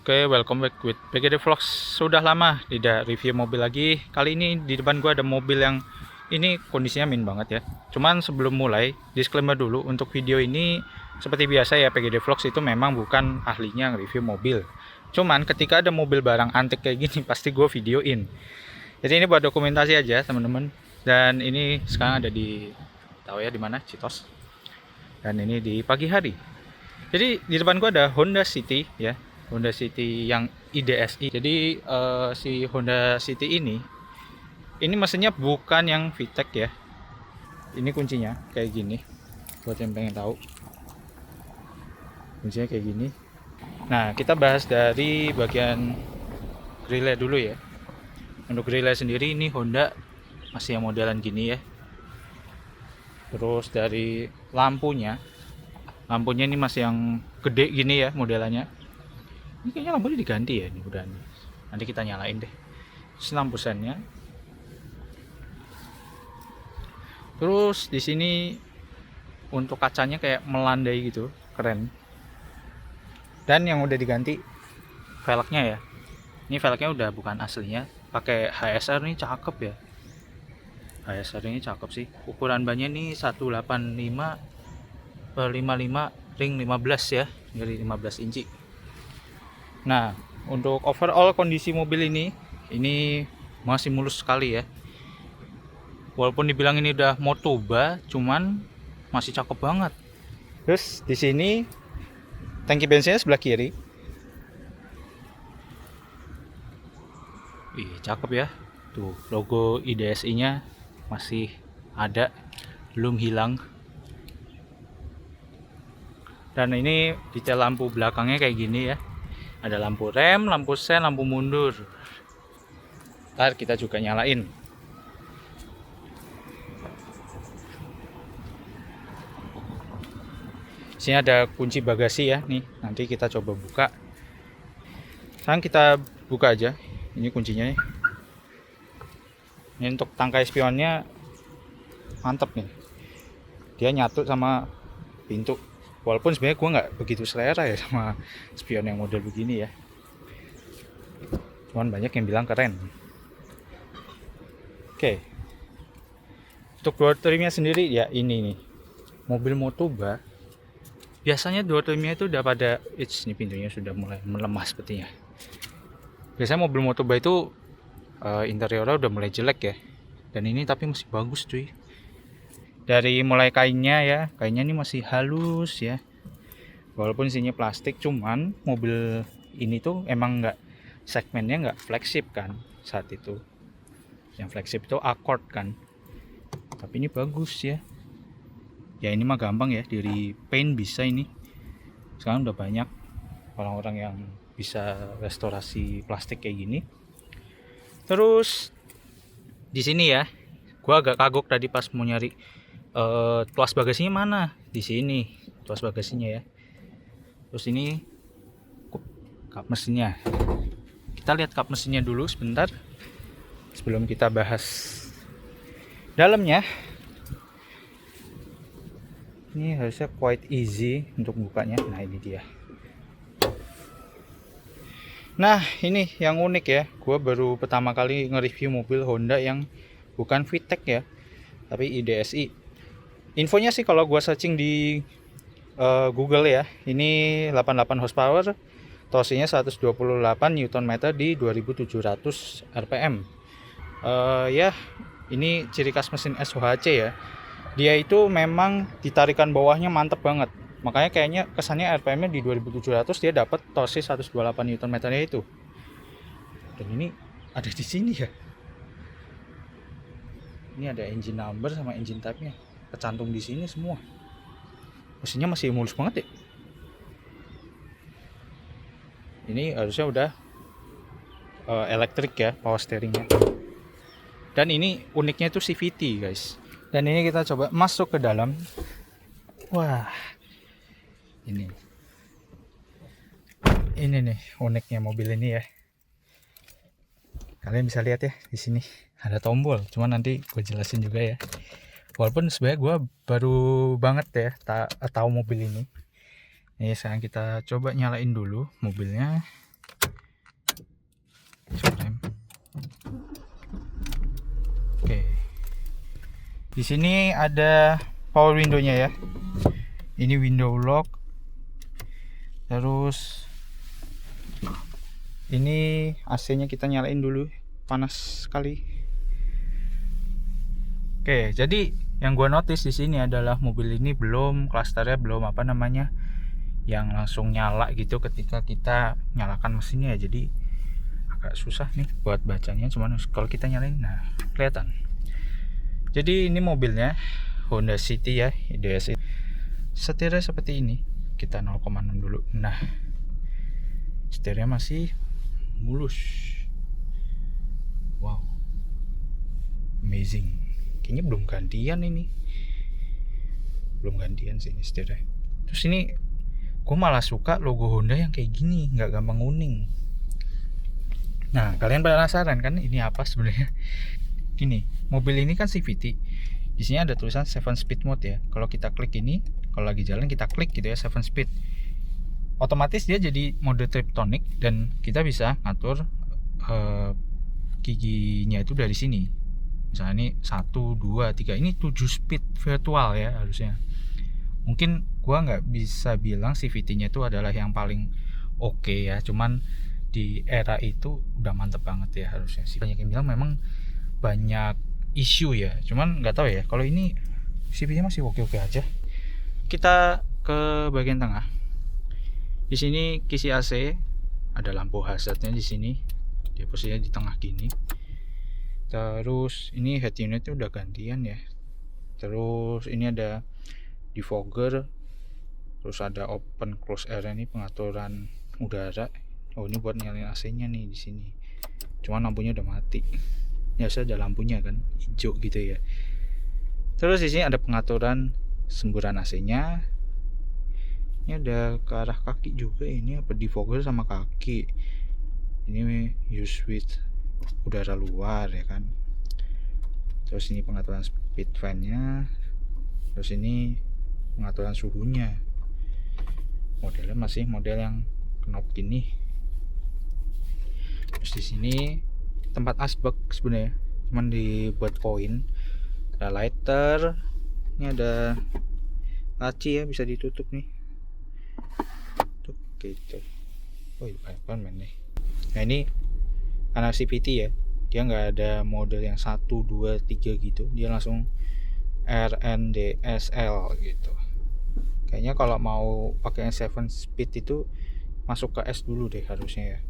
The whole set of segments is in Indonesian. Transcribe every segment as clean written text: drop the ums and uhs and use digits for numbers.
Oke, welcome back with PGD Vlogs. Sudah lama tidak review mobil lagi. Kali ini di depan gua ada mobil yang ini kondisinya min banget ya. Cuman sebelum mulai, disclaimer dulu untuk video ini seperti biasa ya, PGD Vlogs itu memang bukan ahlinya review mobil. Cuman ketika ada mobil barang antik kayak gini pasti gue videoin. Jadi ini buat dokumentasi aja, teman-teman. Dan ini sekarang ada di tahu ya di mana? Citos. Dan ini di pagi hari. Jadi di depan gua ada Honda City ya, Honda City yang IDSI. Jadi si Honda City ini mesinnya bukan yang VTEC ya. Ini kuncinya kayak gini. Buat yang pengen tahu, kuncinya kayak gini. Nah, kita bahas dari bagian grille dulu ya. Untuk grille sendiri ini Honda masih yang modelan gini ya. Terus dari lampunya ini masih yang gede gini ya modelannya. Ini kayaknya lampunya diganti ya, ini udah nih. Nanti kita nyalain deh. Terus lampu sennya. Terus di sini untuk kacanya kayak melandai gitu, keren. Dan yang udah diganti velgnya ya. Ini velgnya udah bukan aslinya, pakai HSR nih, cakep ya. HSR ini cakep sih. Ukuran bannya nih 185/55 ring 15 ya, dari 15 inci. Nah, untuk overall kondisi mobil ini masih mulus sekali ya. Walaupun dibilang ini udah Motoba, cuman masih cakep banget. Terus di sini tangki bensinnya sebelah kiri. Cakep ya. Tuh, logo IDSI-nya masih ada, belum hilang. Dan ini detail lampu belakangnya kayak gini ya. Ada lampu rem, lampu sen, lampu mundur. Ntar kita juga nyalain. Sini ada kunci bagasi ya, nih. Nanti kita coba buka. Sekarang kita buka aja. Ini kuncinya nih. Ini untuk tangkai spionnya mantep nih. Dia nyatu sama pintu. Walaupun sebenarnya gue nggak begitu selera ya sama spion yang model begini ya. Cuman banyak yang bilang keren. Oke. Untuk door trimnya sendiri ya ini nih. Mobil Motoba biasanya door trimnya itu udah pada nih, pintunya sudah mulai melemah sepertinya. Biasanya mobil Motoba itu interiornya udah mulai jelek ya. Dan ini tapi masih bagus cuy. Dari mulai kainnya ya, kainnya ini masih halus ya. Walaupun isinya plastik, cuman mobil ini tuh emang nggak, segmennya nggak flagship kan saat itu. Yang flagship itu Accord kan. Tapi ini bagus ya. Ya ini mah gampang ya, dari paint bisa ini. Sekarang udah banyak orang-orang yang bisa restorasi plastik kayak gini. Terus di sini ya, gua agak kagok tadi pas mau nyari tuas bagasinya mana. Di sini tuas bagasinya ya. Terus ini kap mesinnya. Kita lihat kap mesinnya dulu sebentar sebelum kita bahas dalamnya. Ini harusnya quite easy untuk bukanya. Nah ini dia. Nah ini yang unik ya. Gua baru pertama kali nge-review mobil Honda yang bukan VTEC ya, tapi IDSI. Infonya sih kalau gua searching di Google ya, ini 88 horsepower, torsinya 128 Nm di 2700 rpm. Ya, ini ciri khas mesin SOHC ya. Dia itu memang ditarikan bawahnya mantep banget. Makanya kayaknya kesannya RPM-nya di 2700 dia dapat torsi 128 Nm itu. Dan ini ada di sini ya. Ini ada engine number sama engine type-nya. Kecantum di sini semua. Mesinnya masih mulus banget ya. Ini harusnya udah elektrik ya, power steeringnya. Dan ini uniknya itu CVT guys. Dan ini kita coba masuk ke dalam. Wah, ini nih uniknya mobil ini ya. Kalian bisa lihat ya di sini ada tombol. Cuman nanti gue jelasin juga ya. Walaupun sebenarnya gue baru banget ya tahu mobil ini. Nih sekarang kita coba nyalain dulu mobilnya. Di sini ada power window-nya ya. Ini window lock. Terus ini AC-nya kita nyalain dulu, panas sekali. Oke, jadi yang gua notice di sini adalah mobil ini belum klasternya, belum apa namanya, yang langsung nyala gitu ketika kita nyalakan mesinnya ya. Jadi agak susah nih buat bacanya, cuman kalau kita nyalain, nah kelihatan. Jadi ini mobilnya Honda City ya, IDS. Setirnya seperti ini. Kita 0,6 dulu. Nah, setirnya masih mulus. Wow, amazing. Kayaknya belum gantian ini. Belum gantian sih ini setirnya. Terus ini gue malah suka logo Honda yang kayak gini, nggak gampang kuning. Nah, kalian penasaran kan ini apa sebenarnya? Gini, mobil ini kan CVT. Di sini ada tulisan 7 speed mode ya. Kalau kita klik ini, kalau lagi jalan kita klik gitu ya 7 speed. Otomatis dia jadi mode Triptonic dan kita bisa ngatur giginya itu dari sini. Misalnya ini 1, 2, 3, ini 7 speed virtual ya harusnya. Mungkin gua nggak bisa bilang CVT-nya itu adalah yang paling oke ya, cuman di era itu udah mantep banget ya harusnya sih. Banyak yang bilang memang banyak isu ya, cuman nggak tahu ya. Kalau ini CVT-nya masih oke-oke aja. Kita ke bagian tengah. Di sini kisi AC, ada lampu hazardnya di sini. Dia posisinya di tengah gini. Terus ini head unitnya udah gantian ya. Terus ini ada defogger. Terus ada open close air, ini pengaturan udara. Oh, ini buat nyalain AC-nya nih di sini. Cuman lampunya udah mati. Ya, ada lampunya kan hijau gitu ya. Terus di sini ada pengaturan semburan AC-nya. Ini ada ke arah kaki juga, ini apa defogger sama kaki. Ini use with udara luar ya kan. Terus ini pengaturan speed fan-nya. Terus ini pengaturan suhunya. Modelnya masih model yang knob gini. Terus di sini tempat asbak sebenarnya, cuman dibuat koin. Ada lighter. Ini ada laci ya, bisa ditutup nih. Tuh gitu. Oh iya, banyak nih. Nah ini karena CVT ya, dia nggak ada model yang 1, 2, 3 gitu. Dia langsung RNDSL gitu. Kayaknya kalau mau pakai 7 speed itu masuk ke S dulu deh harusnya ya.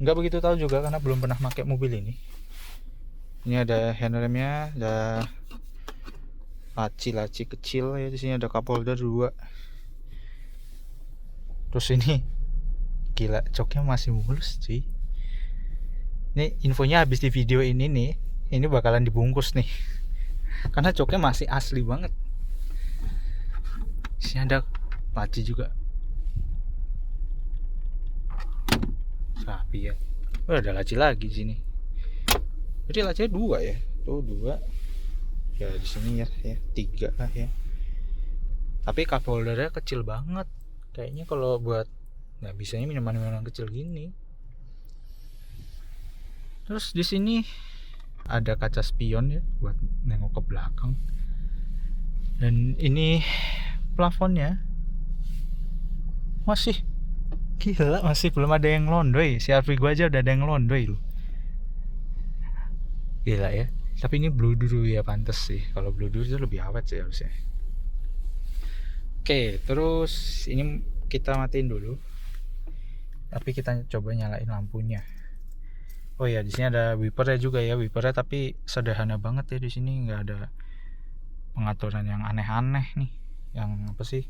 Nggak begitu tahu juga karena belum pernah pakai mobil ini. Ini ada handremnya, ada laci-laci kecil ya. Di sini ada cup holder 2. Terus ini gila, joknya masih mulus sih. Ini infonya habis di video ini nih, ini bakalan dibungkus nih. Karena joknya masih asli banget. Di sini ada laci juga. Rapi ya. Oh, ada laci lagi di sini. Jadi lacinya 2 ya. Tuh 2. Ya di sini ya 3 lah ya. Tapi cup holdernya kecil banget. Kayaknya kalau buat nggak bisanya minuman-minuman kecil gini. Terus di sini ada kaca spion ya buat nengok ke belakang. Dan ini plafonnya masih gila, masih belum ada yang londoy. CR-V gua aja udah ada yang londoy loh. Gila ya. Tapi ini blue dulu ya, pantes sih. Kalau blue dulu itu lebih awet sih harusnya. Oke, terus ini kita matiin dulu. Tapi kita coba nyalain lampunya. Oh ya, di sini ada wipernya juga ya, wipernya tapi sederhana banget ya di sini, nggak ada pengaturan yang aneh-aneh nih. Yang apa sih?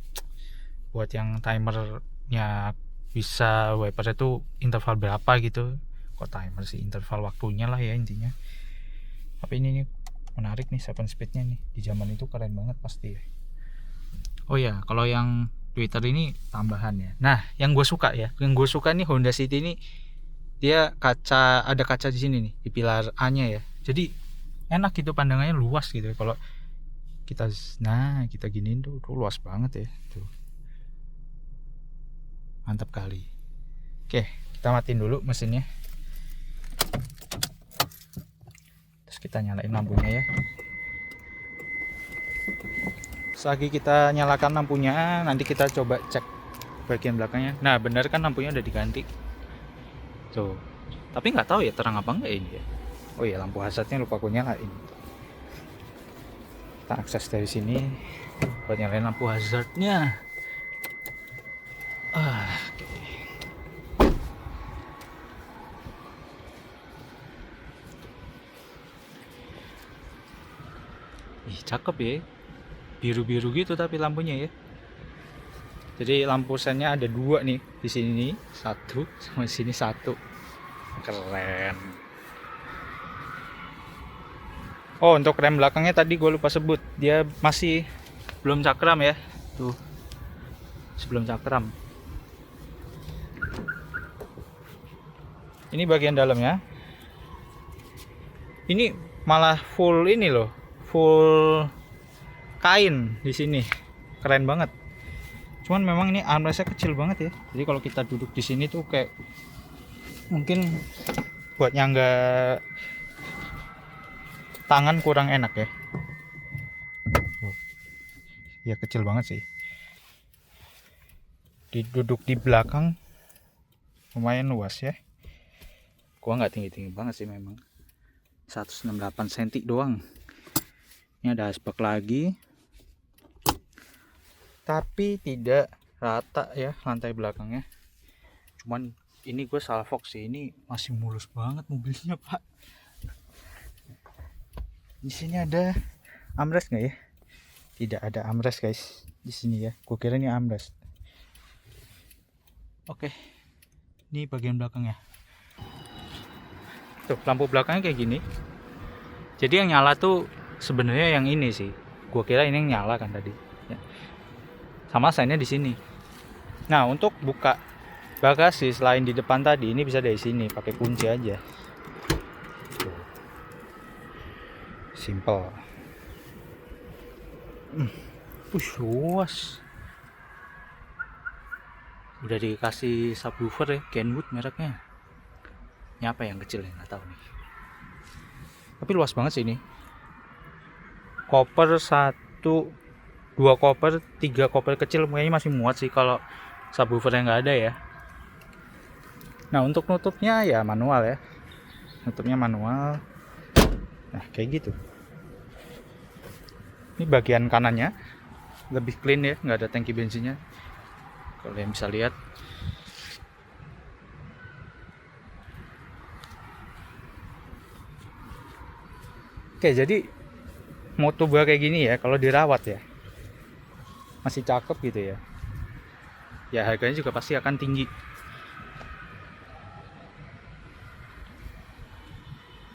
Buat yang timernya bisa wipernya tuh interval berapa gitu. Kok timer sih, interval waktunya lah ya intinya. Tapi ini nih menarik nih 7 speednya nih. Di zaman itu keren banget pasti ya. Oh ya, kalau yang Twitter ini tambahan ya. Nah, yang gue suka nih Honda City ini, dia ada kaca di sini nih di pilar A-nya ya. Jadi enak gitu, pandangannya luas gitu. Kalau kita giniin tuh luas banget ya. Tuh. Mantap kali. Oke, kita matiin dulu mesinnya. Terus kita nyalain lampunya ya. Selagi kita nyalakan lampunya, nanti kita coba cek bagian belakangnya. Nah, benar kan lampunya udah diganti. Tuh. Tapi nggak tahu ya terang apa enggak ini ya. Oh iya, lampu hazardnya lupa aku nyalain. Kita akses dari sini buat nyalain lampu hazardnya. Oke. Ih, cakep ya. Biru-biru gitu tapi lampunya ya. Jadi lampu sennya ada dua nih di sini, satu sama di sini satu. Keren. Oh, untuk rem belakangnya tadi gue lupa sebut, dia masih belum cakram ya. Tuh, sebelum cakram. Ini bagian dalamnya. Ini malah full ini loh, full kain di sini. Keren banget. Cuman memang ini armrestnya kecil banget ya. Jadi kalau kita duduk di sini tuh kayak mungkin buat nyangga tangan kurang enak ya. Ya kecil banget sih. Duduk di belakang lumayan luas ya. Gua nggak tinggi-tinggi banget sih memang. 168 cm doang. Ini ada asbak lagi. Tapi tidak rata ya lantai belakangnya. Cuman ini gue salfok sih, ini masih mulus banget mobilnya pak. Di sini ada armrest nggak ya? Tidak ada armrest guys di sini ya. Gue kira ini armrest. Oke, ini bagian belakangnya. Tuh lampu belakangnya kayak gini. Jadi yang nyala tuh sebenarnya yang ini sih. Gue kira ini yang nyala kan tadi. Ya. Sama sign-nya di sini. Nah untuk buka bagasi selain di depan tadi, ini bisa dari sini pakai kunci aja. Simple. Luas. Udah dikasih subwoofer ya, Kenwood mereknya. Ini apa yang kecil ya, nggak tahu nih. Tapi luas banget sih ini. Koper 2 koper, 3 koper kecil kayaknya masih muat sih kalau subwoofernya nggak ada ya. Nah untuk nutupnya ya manual ya. Nutupnya manual. Nah kayak gitu. Ini bagian kanannya lebih clean ya, nggak ada tangki bensinnya. Kalian bisa lihat. Oke jadi Motoba kayak gini ya, kalau dirawat ya masih cakep gitu ya. Ya harganya juga pasti akan tinggi.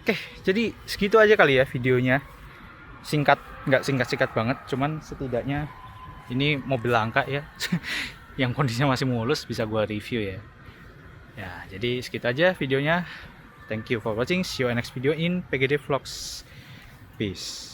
Oke, jadi segitu aja kali ya videonya. Singkat, nggak singkat-singkat banget, cuman setidaknya ini mobil langka ya. Yang kondisinya masih mulus bisa gua review ya. Ya, jadi segitu aja videonya. Thank you for watching. See you in next video in PGD Vlogs. Peace.